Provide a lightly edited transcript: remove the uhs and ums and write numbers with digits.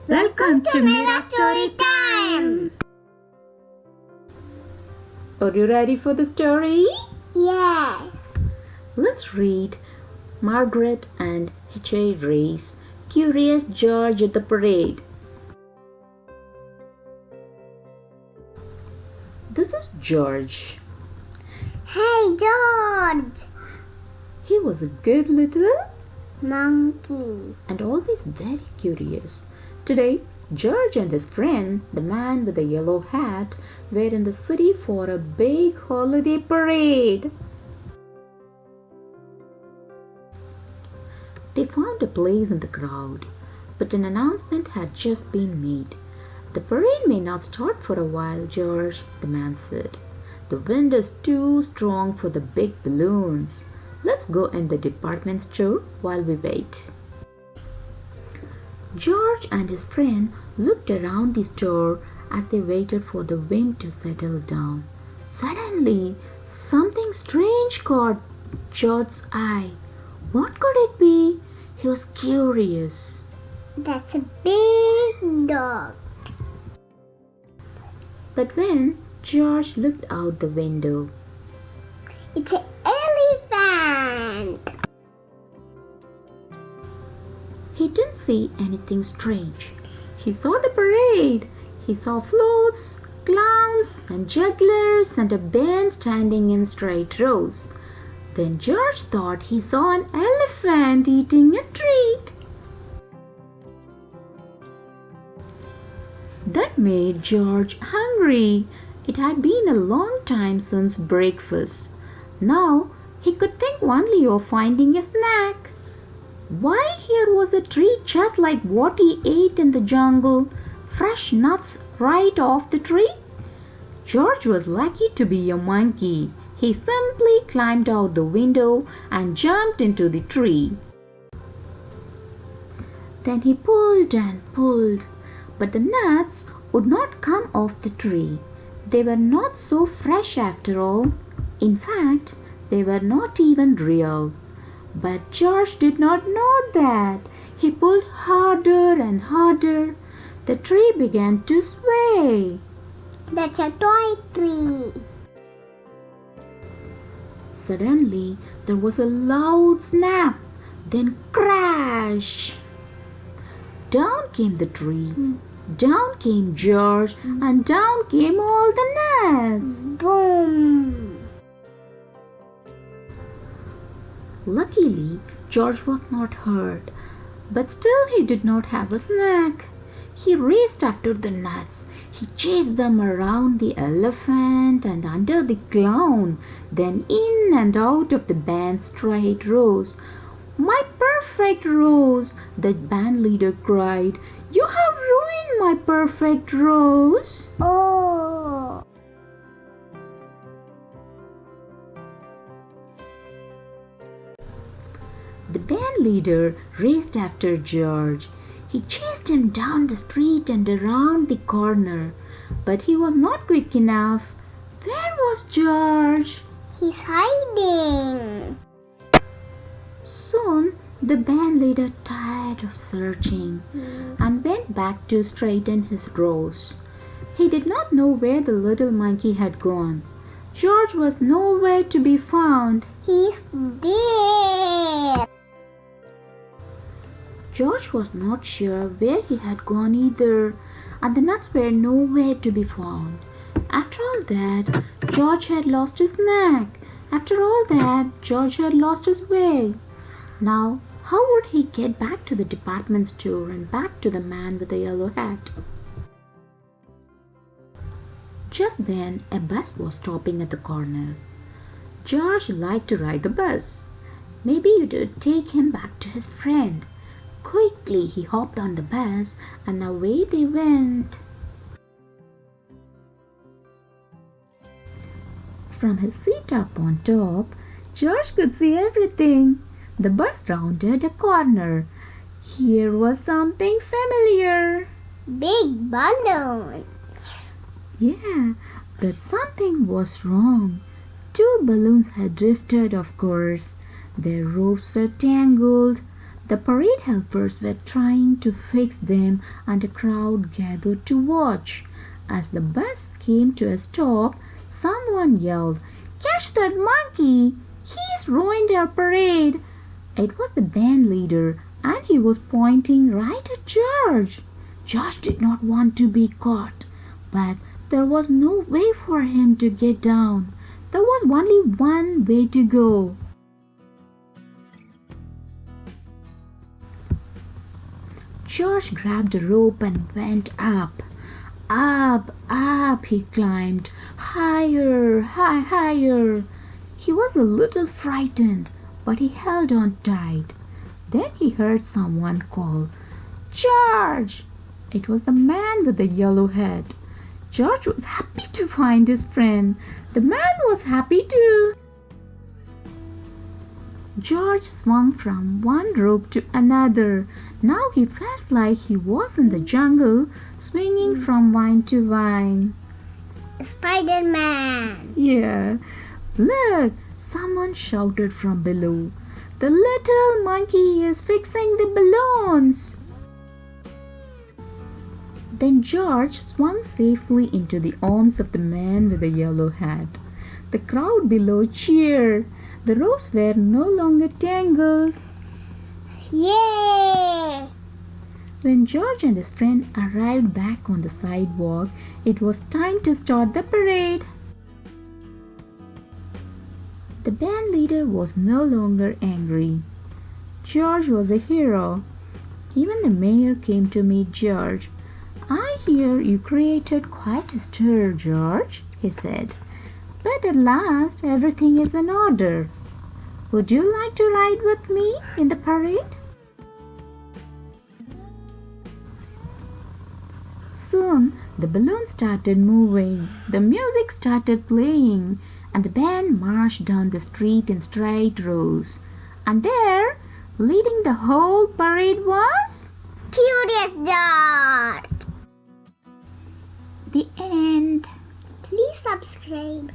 Welcome to Mera Story Time! Are you ready for the story? Yes! Let's read Margret and H.A.Rey's Curious George at the Parade. This is George. Hey George! He was a good little monkey and always very curious. Today, George and his friend, the man with the yellow hat, were in the city for a big holiday parade. They found a place in the crowd, but an announcement had just been made. The parade may not start for a while, George, the man said. The wind is too strong for the big balloons. Let's go in the department store while we wait. George and his friend looked around the store as they waited for the wind to settle down. Suddenly, something strange caught George's eye. What could it be? He was curious. That's a big dog. But when George looked out the window, it's an elephant. He didn't see anything strange. He saw the parade. He saw floats, clowns, and jugglers, and a band standing in straight rows. Then George thought he saw an elephant eating a treat. That made George hungry. It had been a long time since breakfast. Now he could think only of finding a snack. Why, here was a treat just like what he ate in the jungle, fresh nuts right off the tree. George was lucky to be a monkey. He simply climbed out the window and jumped into the tree. Then he pulled and pulled, but the nuts would not come off the tree. They were not so fresh after all. In fact, they were not even real. But George did not know that. He pulled harder and harder. The tree began to sway. That's a toy tree. Suddenly, there was a loud snap, then crash. Down came the tree. Down came George, and down came all the nuts. Boom! Luckily, George was not hurt, but still he did not have a snack. He raced after the nuts. He chased them around the elephant and under the clown, then in and out of the band's straight rows. "My perfect rows!" the band leader cried. "You have ruined my perfect rows!" Oh! The band leader raced after George. He chased him down the street and around the corner, but he was not quick enough. Where was George? He's hiding. Soon the band leader tired of searching and went back to straighten his rows. He did not know where the little monkey had gone. George was nowhere to be found. He's there. George was not sure where he had gone either, and the nuts were nowhere to be found. After all that, George had lost his snack. After all that, George had lost his way. Now, how would he get back to the department store and back to the man with the yellow hat? Just then, a bus was stopping at the corner. George liked to ride the bus. Maybe it would take him back to his friend. Quickly, he hopped on the bus and away they went. From his seat up on top, George could see everything. The bus rounded a corner. Here was something familiar. Big balloons. Yeah, but something was wrong. 2 balloons had drifted, of course. Their ropes were tangled. The parade helpers were trying to fix them and a crowd gathered to watch. As the bus came to a stop, someone yelled, "Catch that monkey! He's ruined our parade!" It was the band leader, and he was pointing right at George. George did not want to be caught, but there was no way for him to get down. There was only one way to go. George grabbed a rope and went up. Up, up he climbed. Higher, higher. He was a little frightened, but he held on tight. Then he heard someone call, "George!" It was the man with the yellow hat. George was happy to find his friend. The man was happy too. George swung from one rope to another. Now he felt like he was in the jungle, swinging from vine to vine. Spider-Man. Yeah. Look, someone shouted from below. The little monkey is fixing the balloons. Then George swung safely into the arms of the man with the yellow hat. The crowd below cheered. The ropes were no longer tangled. Yay! When George and his friend arrived back on the sidewalk, it was time to start the parade. The band leader was no longer angry. George was a hero. Even the mayor came to meet George. "I hear you created quite a stir, George," he said. "But at last everything is in order. Would you like to ride with me in the parade?" Soon the balloons started moving, the music started playing, and the band marched down the street in straight rows. And there, leading the whole parade was Curious George. the end. Please subscribe.